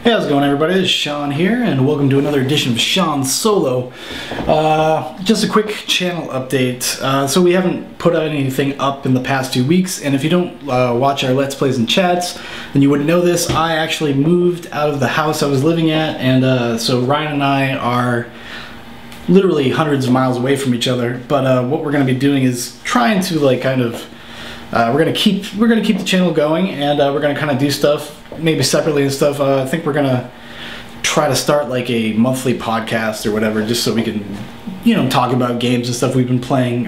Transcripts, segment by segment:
Hey, how's it going, everybody? This is Shaun here, and welcome to another edition of Shaun Solo. Just a quick channel update. So we haven't put anything up in the past 2 weeks, and if you don't watch our Let's Plays and chats, then you wouldn't know this. I actually moved out of the house I was living at, and so Ryan and I are literally hundreds of miles away from each other. But what we're going to be doing is trying to we're gonna keep the channel going, and we're gonna kind of do stuff maybe separately and stuff. I think we're gonna try to start like a monthly podcast or whatever, just so we can, you know, talk about games and stuff we've been playing,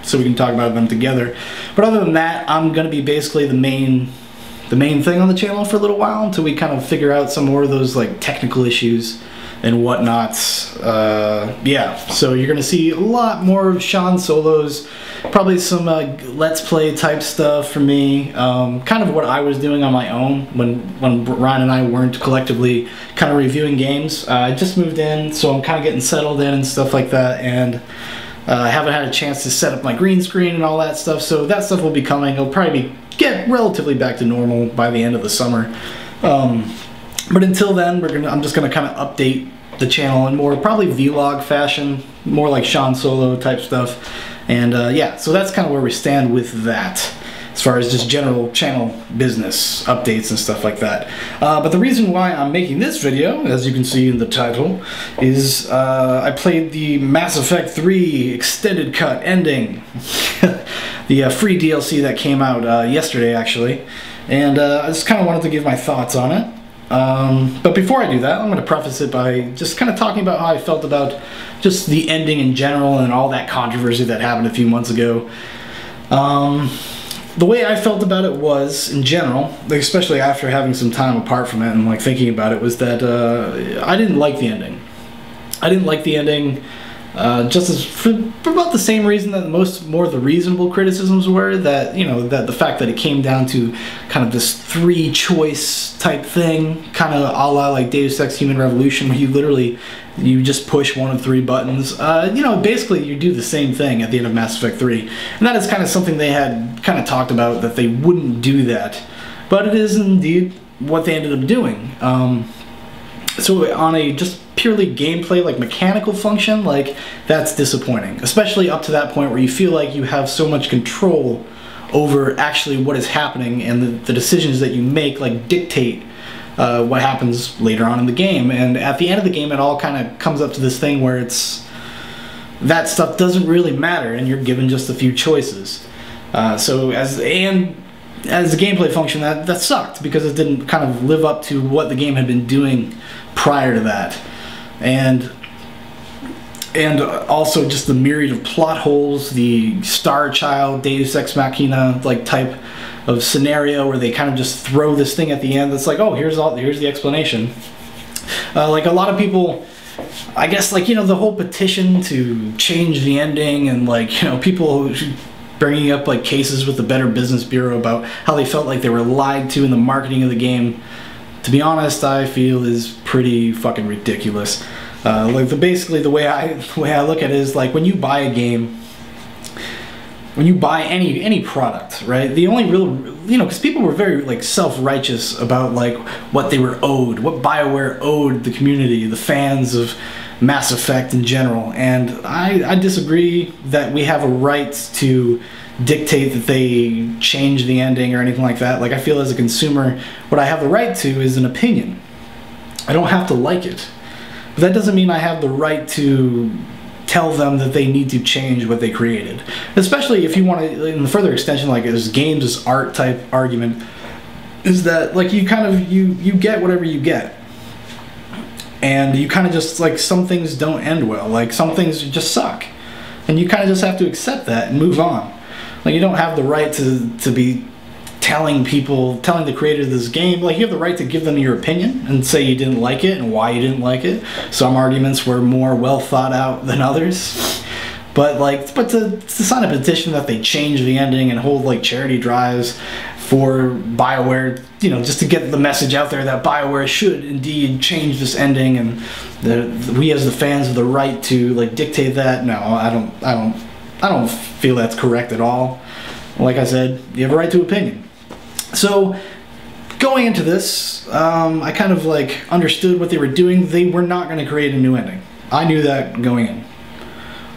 so we can talk about them together. But other than that, I'm gonna be basically the main thing on the channel for a little while until we kind of figure out some more of those like technical issues and whatnot. Yeah, so you're gonna see a lot more of Shaun solos, probably some Let's Play type stuff for me, kind of what I was doing on my own when Ryan and I weren't collectively kind of reviewing games. I just moved in, so I'm kind of getting settled in and stuff like that, and I haven't had a chance to set up my green screen and all that stuff, so that stuff will be coming. It'll probably get relatively back to normal by the end of the summer. But until then, I'm just gonna kind of update the channel in more probably vlog fashion, more like Shaun Solo type stuff, and yeah, so that's kind of where we stand with that, as far as just general channel business updates and stuff like that. But the reason why I'm making this video, as you can see in the title, is I played the Mass Effect 3 extended cut ending, the free DLC that came out yesterday actually, and I just kind of wanted to give my thoughts on it. But before I do that, I'm going to preface it by just kind of talking about how I felt about just the ending in general and all that controversy that happened a few months ago. The way I felt about it was, in general, especially after having some time apart from it and like thinking about it, was that I didn't like the ending. I didn't like the ending just as for about the same reason that more of the reasonable criticisms were, that, you know, that the fact that it came down to kind of this three choice type thing, kind of a la like Deus Ex Human Revolution, where you just push one of three buttons. You know, basically you do the same thing at the end of Mass Effect 3, and that is kind of something they had kind of talked about, that they wouldn't do that, but it is indeed what they ended up doing. So on a just purely gameplay, like mechanical function, like that's disappointing, especially up to that point where you feel like you have so much control over actually what is happening, and the decisions that you make like dictate what happens later on in the game. And at the end of the game, it all kind of comes up to this thing where that stuff doesn't really matter, and you're given just a few choices. So as a gameplay function, that sucked, because it didn't kind of live up to what the game had been doing prior to that, and also just the myriad of plot holes, the Star Child, Deus Ex Machina like type of scenario where they kind of just throw this thing at the end that's like, oh, here's the explanation. Like a lot of people, I guess, like, you know, the whole petition to change the ending, and like, you know, people bringing up like cases with the Better Business Bureau about how they felt like they were lied to in the marketing of the game, to be honest, I feel is pretty fucking ridiculous. Basically the way I look at it is, like, when you buy a game, when you buy any product, right? The only real, you know, because people were very like self-righteous about like what they were owed, what Bioware owed the community, the fans of Mass Effect in general, and I disagree that we have a right to dictate that they change the ending or anything like that. Like, I feel as a consumer, what I have the right to is an opinion. I don't have to like it, but that doesn't mean I have the right to tell them that they need to change what they created. Especially if you want to, in the further extension, like as games as art type argument, is that like you kind of you get whatever you get. And you kind of just, like, some things don't end well, like some things just suck, and you kind of just have to accept that and move on. Like, you don't have the right to be telling the creators of this game, like, you have the right to give them your opinion and say you didn't like it and why you didn't like it. Some arguments were more well thought out than others, but to sign a petition that they change the ending and hold like charity drives for Bioware, you know, just to get the message out there that Bioware should indeed change this ending, and we as the fans have the right to like dictate that. No, I don't feel that's correct at all. Like I said, you have a right to opinion. So going into this, I kind of like understood what they were doing. They were not going to create a new ending. I knew that going in.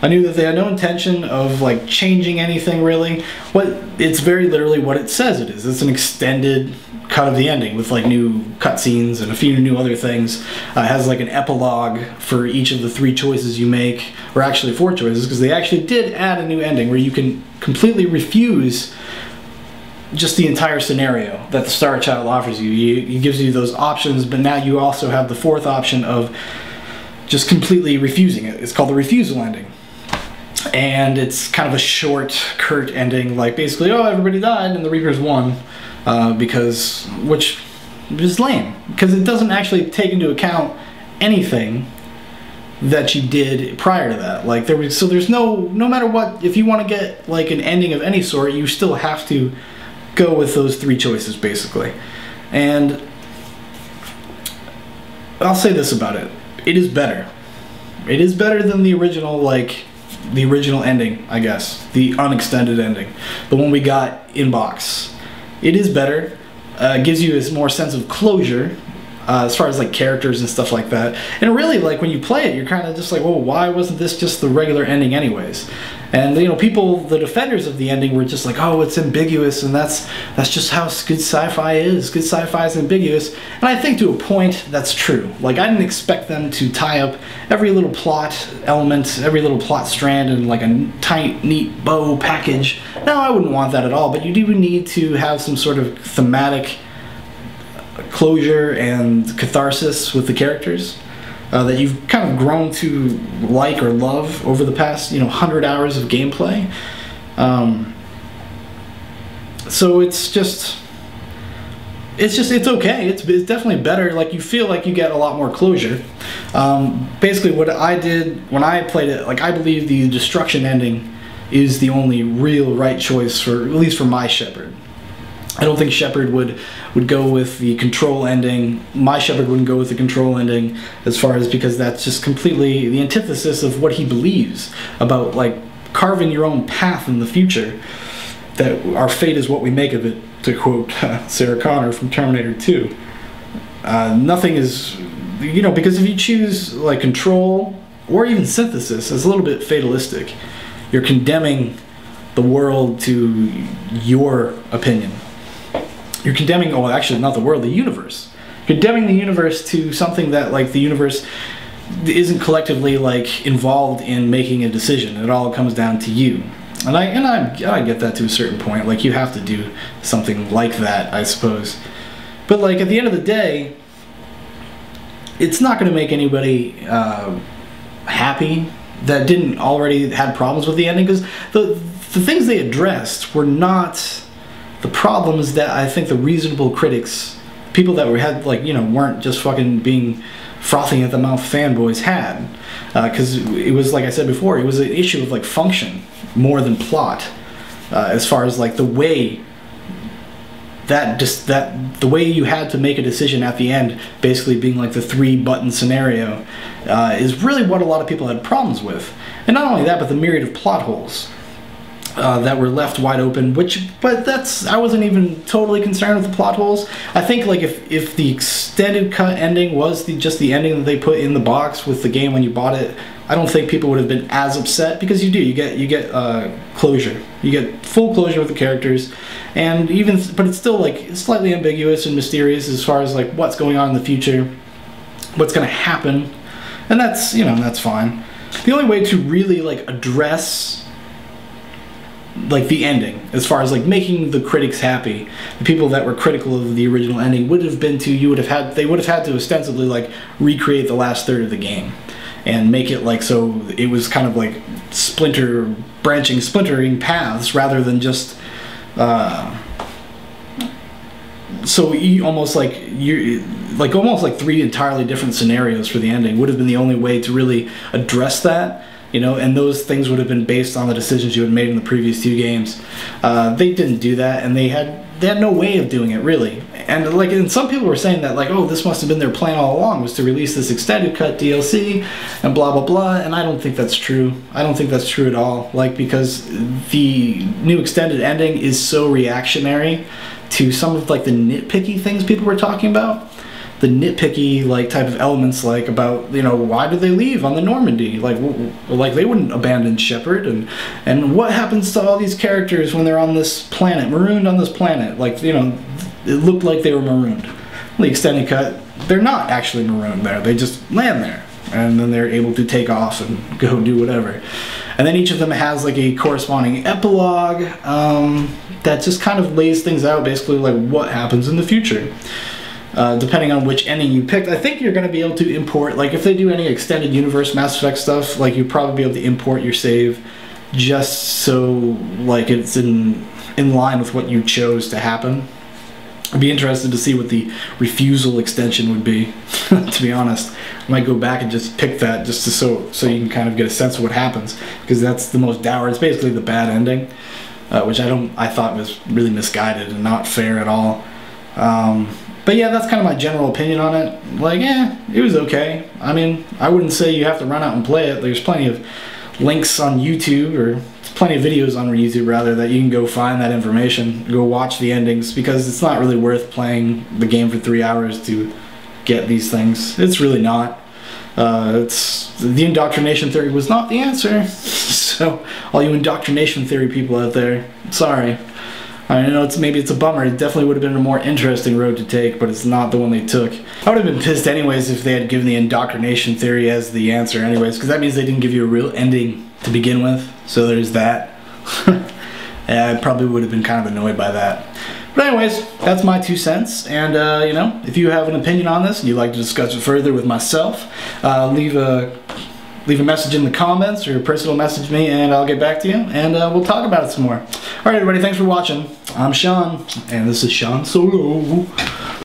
I knew that they had no intention of like changing anything really. It's very literally what it says it is. It's an extended cut of the ending with like new cutscenes and a few new other things. It has like an epilogue for each of the 3 choices you make, or actually 4 choices, because they actually did add a new ending where you can completely refuse just the entire scenario that the Star Child offers you. It gives you those options, but now you also have the 4th option of just completely refusing it. It's called the refusal ending. And it's kind of a short, curt ending, like basically, oh, everybody died and the Reapers won, which is lame, because it doesn't actually take into account anything that you did prior to that. Like there's no matter what, if you want to get like an ending of any sort, you still have to go with those 3 choices basically. And I'll say this about it: it is better. It is better than the original, like the original ending, I guess, the unextended ending, the one we got in box. It is better. It gives you a more sense of closure as far as like characters and stuff like that. And really, like when you play it, you're kind of just like, well, why wasn't this just the regular ending anyways? And you know, people, the defenders of the ending, were just like, oh, it's ambiguous, and that's just how good sci-fi is. Good sci-fi is ambiguous. And I think to a point that's true. Like, I didn't expect them to tie up every little plot element, every little plot strand in like a tight, neat bow package. No, I wouldn't want that at all, but you do need to have some sort of thematic closure and catharsis with the characters that you've kind of grown to like or love over the past 100 hours of gameplay. So it's okay. It's definitely better. Like, you feel like you get a lot more closure. Basically what I did when I played it, like, I believe the destruction ending is the only real right choice, for at least for my Shepard. I don't think Shepard would go with the control ending. My Shepard wouldn't go with the control ending, as far as, because that's just completely the antithesis of what he believes about, like, carving your own path in the future. That our fate is what we make of it, to quote Sarah Connor from Terminator 2. Nothing is, because if you choose like control or even synthesis, it's a little bit fatalistic. You're condemning the world to your opinion. You're condemning, oh, actually not the world, the universe. Condemning the universe to something that, like, the universe isn't collectively, like, involved in making a decision. It all comes down to you. And I get that to a certain point. Like, you have to do something like that, I suppose. But, like, at the end of the day, it's not going to make anybody happy that didn't already had problems with the ending, because the things they addressed were not the problems that I think the reasonable critics, people that weren't just fucking being frothing at the mouth fanboys had, because it was, like I said before, it was an issue of like function more than plot, as far as like the way the way you had to make a decision at the end, basically being like the 3-button scenario, is really what a lot of people had problems with. And not only that, but the myriad of plot holes that were left wide open, I wasn't even totally concerned with the plot holes. I think, like, if the extended cut ending was just the ending that they put in the box with the game when you bought it, I don't think people would have been as upset, because you get closure. You get full closure with the characters, and but it's still like slightly ambiguous and mysterious as far as like what's going on in the future, what's going to happen, and that's that's fine. The only way to really like address like the ending, as far as like making the critics happy, the people that were critical of the original ending, would have been to they would have had to ostensibly like recreate the last third of the game and make it like so it was kind of like splintering paths, rather than just so you almost like 3 entirely different scenarios for the ending would have been the only way to really address that. And those things would have been based on the decisions you had made in the previous 2 games. They didn't do that, and they had no way of doing it, really. And some people were saying that, like, oh, this must have been their plan all along, was to release this extended cut DLC and blah blah blah, and I don't think that's true. I don't think that's true at all, like, because the new extended ending is so reactionary to some of, like, the nitpicky things people were talking about. The nitpicky, like, type of elements, like, about, you know, why did they leave on the Normandy? Like they wouldn't abandon Shepard, and what happens to all these characters when they're on this planet, marooned on this planet? Like, you know, it looked like they were marooned. The extended cut, they're not actually marooned there. They just land there, and then they're able to take off and go do whatever. And then each of them has, like, a corresponding epilogue that just kind of lays things out, basically, like, what happens in the future. Depending on which ending you picked, I think you're going to be able to import, like, if they do any extended universe Mass Effect stuff, like, you'll probably be able to import your save just so, like, it's in line with what you chose to happen. I'd be interested to see what the refusal extension would be, to be honest. I might go back and just pick that just to, so you can kind of get a sense of what happens, because that's the most dour. It's basically the bad ending, which I thought was really misguided and not fair at all. But yeah, that's kind of my general opinion on it. Like, it was okay. I mean, I wouldn't say you have to run out and play it. There's plenty of links on YouTube, or plenty of videos on YouTube rather, that you can go find that information, go watch the endings, because it's not really worth playing the game for 3 hours to get these things. It's really not. The indoctrination theory was not the answer. So, all you indoctrination theory people out there, sorry. I know maybe it's a bummer. It definitely would have been a more interesting road to take, but it's not the one they took. I would have been pissed anyways if they had given the indoctrination theory as the answer anyways, because that means they didn't give you a real ending to begin with. So there's that. Yeah, I probably would have been kind of annoyed by that. But anyways, that's my 2 cents. And, you know, if you have an opinion on this and you'd like to discuss it further with myself, leave a message in the comments, or personal message me, and I'll get back to you, and we'll talk about it some more. Alright everybody, thanks for watching. I'm Shaun, and this is Shaun Solo.